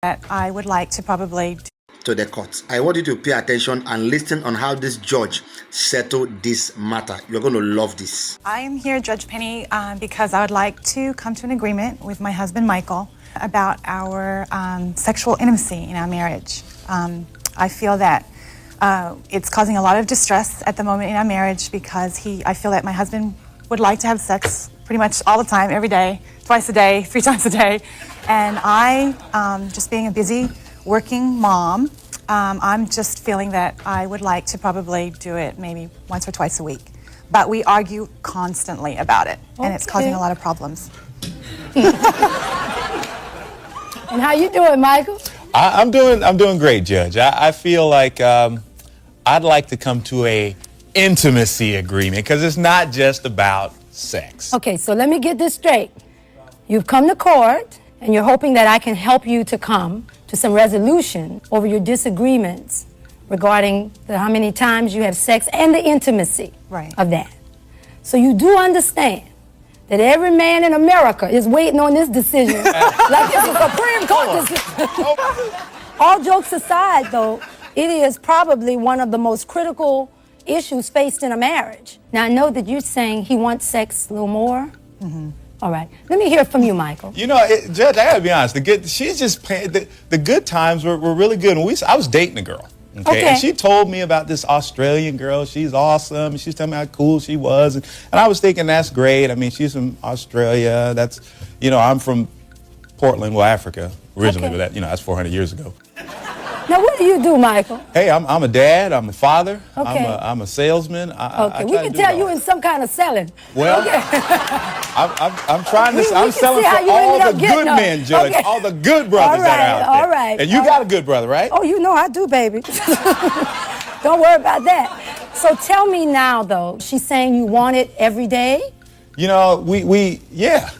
that I would like to probably to the court. I want you to pay attention and listen on how this judge settled this matter. You're going to love this. I am here, Judge Penny, because I would like to come to an agreement with my husband, Michael, about our sexual intimacy in our marriage. I feel that it's causing a lot of distress at the moment in our marriage because I feel that my husband would like to have sex pretty much all the time, every day, twice a day, 3 times a day. And I, just being a busy working mom, I'm just feeling that I would like to probably do it maybe once or twice a week. But we argue constantly about it, and it's causing a lot of problems. And how you doing, Michael? I'm doing great, Judge. I feel like I'd like to come to a intimacy agreement because it's not just about sex. Okay, so let me get this straight. You've come to court, and you're hoping that I can help you to come to some resolution over your disagreements regarding how many times you have sex and the intimacy of that. So you do understand that every man in America is waiting on this decision like it's a Supreme Court decision. All jokes aside, though, it is probably one of the most critical issues faced in a marriage. Now, I know that you're saying he wants sex a little more. Mm-hmm. All right. Let me hear from you, Michael. You know, Judge, I gotta be honest. The good times were really good. And I was dating a girl. Okay. And she told me about this Australian girl. She's awesome. She's telling me how cool she was. And I was thinking, that's great. I mean, she's from Australia. That's, I'm from Portland, Africa, originally, but that's 400 years ago. Now, what do you do, Michael? Hey, I'm a dad. I'm a father. Okay. I'm a salesman. Okay, we can tell you in some kind of selling. Well, okay. I'm trying to. I'm selling for all the good men, Judge. Okay. All the good brothers that are out there. All right. And you got a good brother, right? Oh, I do, baby. Don't worry about that. So tell me now, though. She's saying you want it every day? Yeah.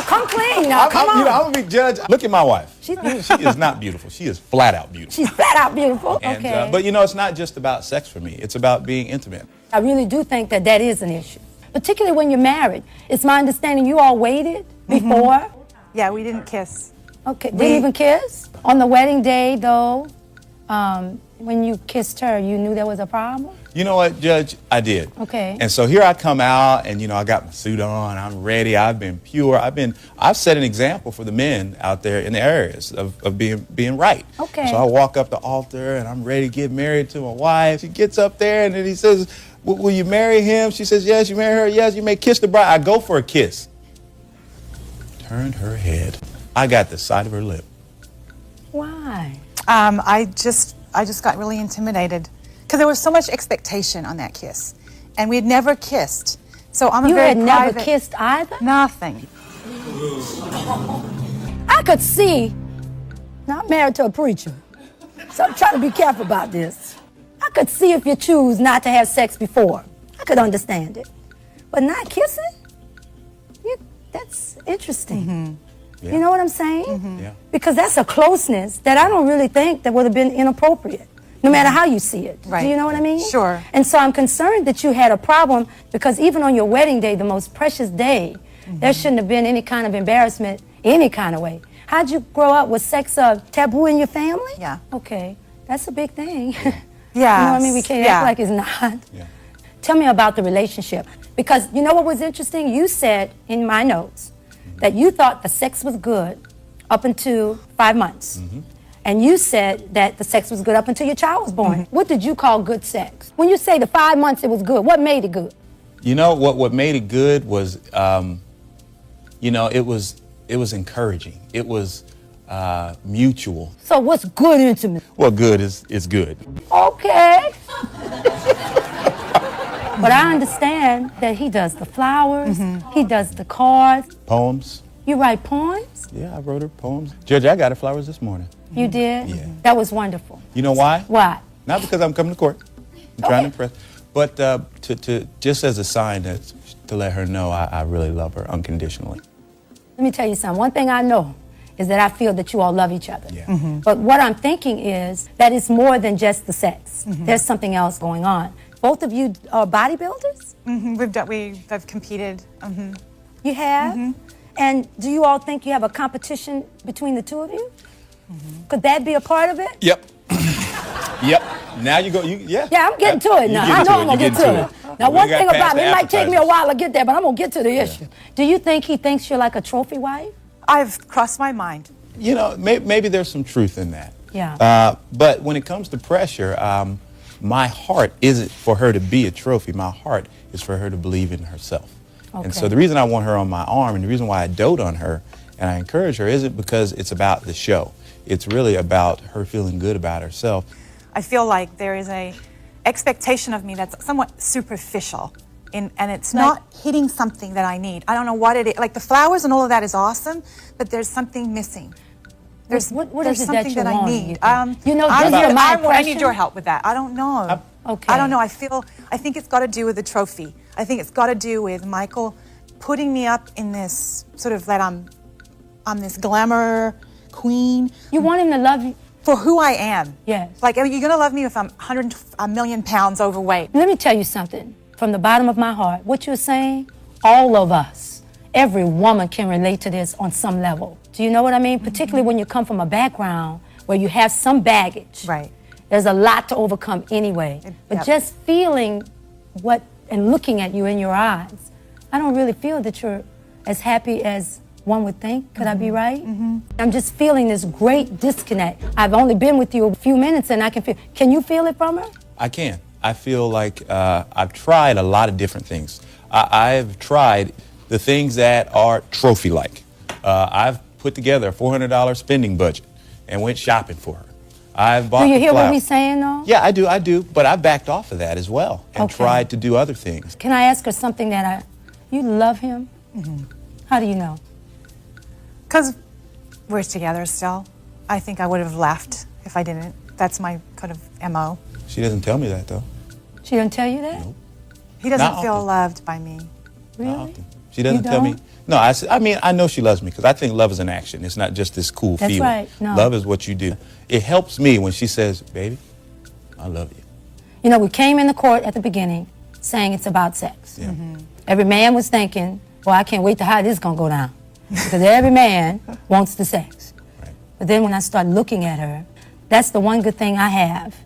Come clean now, come on. I'm a big judge. Look at my wife. She is not beautiful. She is flat out beautiful. She's flat out beautiful. And, okay. But it's not just about sex for me. It's about being intimate. I really do think that is an issue, particularly when you're married. It's my understanding you all waited before. Yeah, we didn't kiss. Okay, didn't even kiss? On the wedding day, though, when you kissed her, you knew there was a problem? You know what, Judge? I did. Okay. And so here I come out, and I got my suit on. I'm ready. I've been pure. I've set an example for the men out there in the areas of being right. Okay. So I walk up the altar, and I'm ready to get married to my wife. She gets up there, and then he says, "Will you marry him?" She says, "Yes." "You marry her?" "Yes." "You may kiss the bride." I go for a kiss. Turned her head. I got the side of her lip. Why? I just got really intimidated because there was so much expectation on that kiss, and we had never kissed. So I'm You very had private. never kissed either? Nothing. I could see. Now, I'm married to a preacher, so I'm trying to be careful about this. I could see if you choose not to have sex before. I could understand it. But not kissing? That's interesting. Mm-hmm. Yeah. You know what I'm saying? Mm-hmm. Yeah. Because that's a closeness that I don't really think that would have been inappropriate, no matter how you see it. Right. Do you know what I mean? Sure. And so I'm concerned that you had a problem because even on your wedding day, the most precious day, there shouldn't have been any kind of embarrassment, any kind of way. How'd you grow up? Was sex taboo in your family? Yeah. Okay. That's a big thing. Yeah. You know what I mean? We can't act like it's not. Yeah. Tell me about the relationship. Because you know what was interesting? You said in my notes that you thought the sex was good up until 5 months. Mm-hmm. And you said that the sex was good up until your child was born. Mm-hmm. What did you call good sex? When you say the 5 months it was good, what made it good? What made it good was, it was encouraging. It was mutual. So what's good intimacy? Well, good is good. Okay. But I understand that he does the flowers, he does the cards. Poems. You write poems? Yeah, I wrote her poems. Judge, I got her flowers this morning. You did? Yeah. That was wonderful. You know why? Why? Not because I'm coming to court. I'm trying to impress. But to just as a sign to let her know I really love her unconditionally. Let me tell you something. One thing I know is that I feel that you all love each other. Yeah. Mm-hmm. But what I'm thinking is that it's more than just the sex. Mm-hmm. There's something else going on. Both of you are bodybuilders? Mm-hmm. We've competed. Mm-hmm. You have? Mm-hmm. And do you all think you have a competition between the two of you? Could that be a part of it? Yep. Yep. Now you go. Yeah. Yeah, I'm getting to it now. I know I'm going to get to it. Now, one thing about me, it might take me a while to get there, but I'm going to get to the issue. Do you think he thinks you're like a trophy wife? I've crossed my mind. You know, maybe there's some truth in that. Yeah. But when it comes to pressure, my heart isn't for her to be a trophy. My heart is for her to believe in herself. Okay. And so the reason I want her on my arm and the reason why I dote on her and I encourage her isn't because it's about the show. It's really about her feeling good about herself. I feel like there is a expectation of me that's somewhat superficial, and it's not hitting something that I need. I don't know what it is. Like the flowers and all of that is awesome, but there's something missing. What is it that something you that I want? need. You know, this is my I impression. need your help with that. I don't know. Okay. I don't know. I think it's got to do with the trophy. I think it's got to do with Michael putting me up in this sort of that I'm this glamour queen. You want him to love you? For who I am. Yes. Like, are you going to love me if I'm a million pounds overweight? Let me tell you something from the bottom of my heart. What you're saying, all of us, every woman can relate to this on some level. Do you know what I mean? Particularly when you come from a background where you have some baggage. Right. There's a lot to overcome anyway. But Yep. just feeling what and looking at you in your eyes, I don't really feel that you're as happy as one would think. Could I be right? I'm just feeling this great disconnect. I've only been with you a few minutes and I can feel. Can you feel it from her? I can. I feel like I've tried a lot of different things. I've tried the things that are trophy-like. I've put together a $400 spending budget and went shopping for her. I've bought Do you the hear what flowers. we're saying though? Yeah, I do. But I backed off of that as well and Okay. tried to do other things. Can I ask her something that you love him? How do you know? Because we're together still. I think I would have left if I didn't. That's my kind of MO. She doesn't tell me that, though. She didn't tell you that? Nope. He doesn't Not feel often. loved by me. Really? Not often. She doesn't You tell me. don't? No, I mean, I know she loves me because I think love is an action. It's not just this cool That's feeling. right. No. Love is what you do. It helps me when she says, baby, I love you. You know, we came in the court at the beginning saying it's about sex. Yeah. Every man was thinking, well, I can't wait to how this is going to go down. Because every man wants the sex. Right. But then when I start looking at her, that's the one good thing I have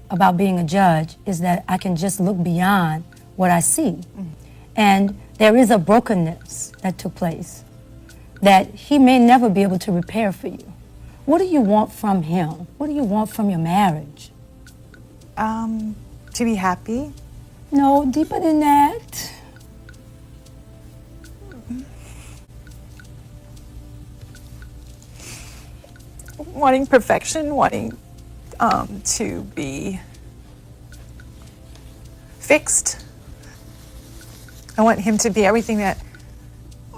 about being a judge is that I can just look beyond what I see. And there is a brokenness that took place that he may never be able to repair for you. What do you want from him? What do you want from your marriage? To be happy. No, deeper than that. Wanting perfection, wanting to be fixed. I want him to be everything that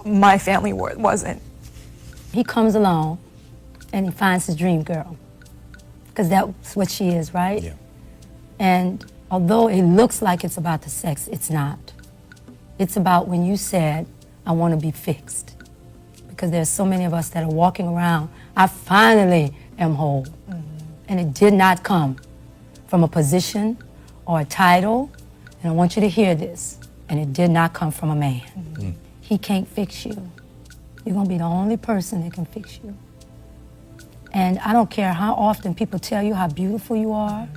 my family wasn't. He comes along and he finds his dream girl. Because that's what she is, right? Yeah. And although it looks like it's about the sex, it's not. It's about when you said, I want to be fixed. Because there's so many of us that are walking around, I finally am whole. And it did not come from a position or a title. And I want you to hear this. And it did not come from a man. He can't fix you. You're going to be the only person that can fix you. And I don't care how often people tell you how beautiful you are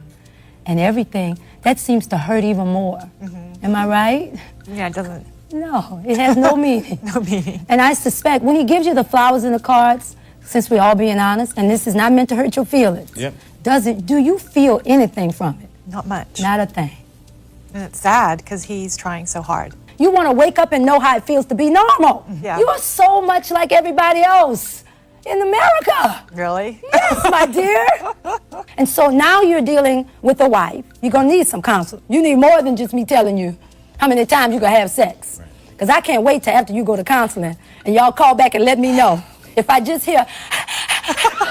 and everything, that seems to hurt even more. Am I right? Yeah, it doesn't. No, it has no meaning. No meaning. And I suspect when he gives you the flowers and the cards, since we're all being honest, and this is not meant to hurt your feelings, Yep. do you feel anything from it? Not much. Not a thing. And it's sad because he's trying so hard. You want to wake up and know how it feels to be normal. Yeah. You are so much like everybody else in America. Really? Yes, my dear. And so now you're dealing with a wife. You're going to need some counsel. You need more than just me telling you how many times you're going to have sex. Because I can't wait till after you go to counseling and y'all call back and let me know. If I just hear,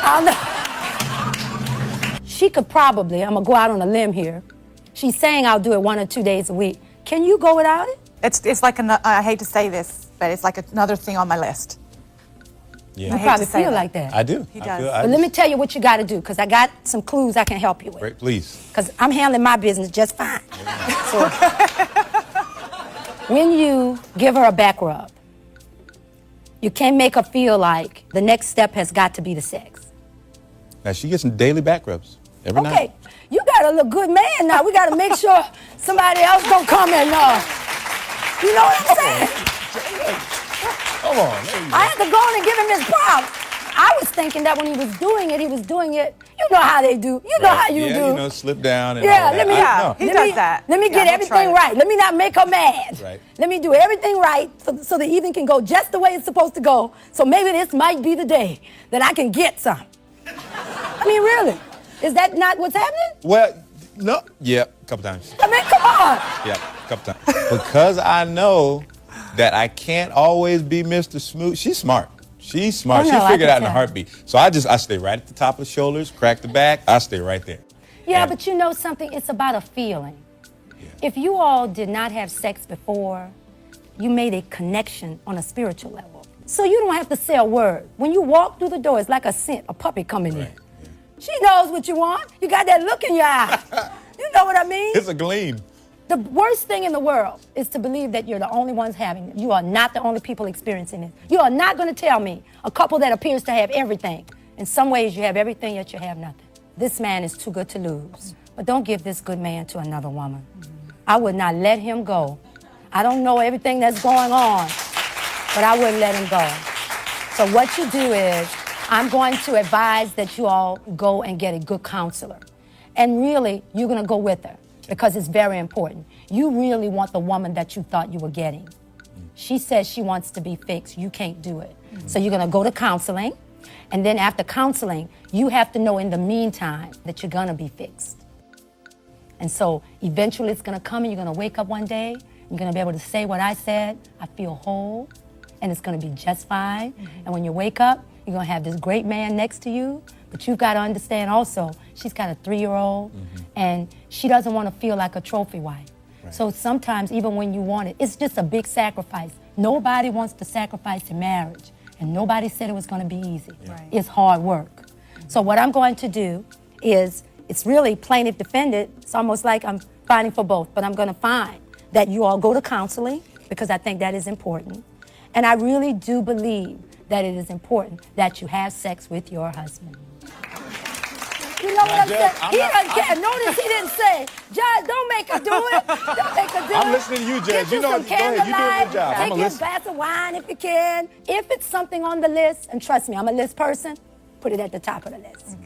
I'll know. She could probably, I'm going to go out on a limb here. She's saying I'll do it 1 or 2 days a week. Can you go without it? It's like, I hate to say this, but it's like another thing on my list. Yeah. I You hate probably to say feel that. like that. I do. He I does. feel- But let me tell you what you got to do, because I got some clues I can help you with. Right, please. Because I'm handling my business just fine. So, when you give her a back rub, You can't make her feel like the next step has got to be the sex. Now she gets some daily back rubs every Okay, night. you got to look good man now. We got to make sure somebody else don't come and, you know what I'm saying? Come on. There you go. I had to go in and give him his props. I was thinking that when he was doing it, you know how they do. You know how you yeah, do. You know, slip down and Yeah, all that. let me- Yeah, he Let does me- that. Let me Yeah, get he'll everything try it. right. Let me not make her mad. Right. Let me do everything right so the evening can go just the way it's supposed to go. So maybe this might be the day that I can get some. I mean, really. Is that not what's happening? Well, no. Yeah, a couple times. I mean, come on. Yeah, a couple times. Because I know that I can't always be Mr. Smooth. She's smart. She's smart. Oh, no, she I figured can out in a tell. heartbeat. So I stay right at the top of the shoulders, crack the back. I stay right there. Yeah, And- but you know something? It's about a feeling. If you all did not have sex before, you made a connection on a spiritual level. So you don't have to say a word. When you walk through the door, it's like a scent, a puppy coming in. Right, She knows what you want. You got that look in your eye. You know what I mean? It's a gleam. The worst thing in the world is to believe that you're the only ones having it. You are not the only people experiencing it. You are not going to tell me a couple that appears to have everything. In some ways, you have everything, yet you have nothing. This man is too good to lose. But don't give this good man to another woman. I would not let him go. I don't know everything that's going on, but I wouldn't let him go. So what you do is, I'm going to advise that you all go and get a good counselor. And really, you're going to go with her because it's very important. You really want the woman that you thought you were getting. She says she wants to be fixed. You can't do it. So you're going to go to counseling. And then after counseling, you have to know in the meantime that you're going to be fixed. And so eventually it's going to come and you're going to wake up one day. You're going to be able to say what I said. I feel whole. And it's going to be just fine. And when you wake up, you're going to have this great man next to you. But you've got to understand also, she's got a 3-year-old. And she doesn't want to feel like a trophy wife. Right. So sometimes even when you want it, it's just a big sacrifice. Nobody wants to sacrifice in marriage. And nobody said it was going to be easy. Right. It's hard work. So what I'm going to do is, it's really plaintiff defendant. It's almost like I'm fighting for both. But I'm going to find that you all go to counseling because I think that is important. And I really do believe that it is important that you have sex with your husband. You know what I'm Judge, saying? He doesn't care. Notice he didn't say, Judge, don't make her do it. Don't make her do it. I'm listening to you, Judge. Get You know some what- go ahead. You do a good candlelight. job. I'ma Take you a listen. glass of wine if you can. If it's something on the list, and trust me, I'm a list person, put it at the top of the list.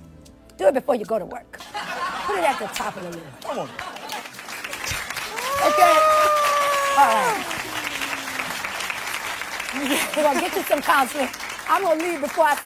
Do it before you go to work. Put it at the top of the list. Come on. Okay? All right. We're going to get you some counseling. I'm going to leave before I